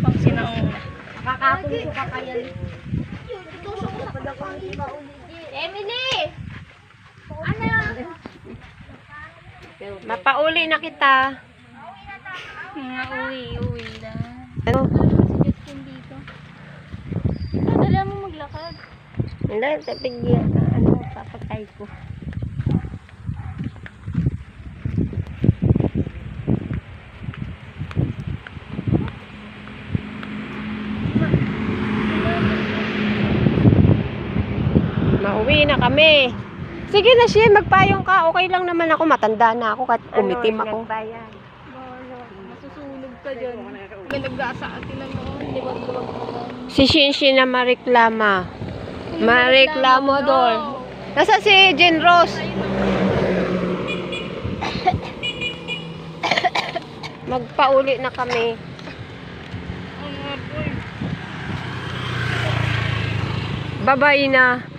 Pang sinang. Kakakapon ko kakayan. Emily! Ano? Mapauli na kita. Nga, uwi na. Ano? Si Justin dito. Dala mo maglakad. Hindi, tapigyan na. Ano, papatay ko. Mauwi na kami. Sige na, Shin, magpayong ka. Okay lang naman ako. Matanda na ako kahit umitim ako. Masusunog ka dyan. Galaga sa atin lang noon. Liwag-liwag mo lang. Si Shin na mareklama. Mareklamo doon. Nasa si Jen Rose? Magpauli na kami. Babay na.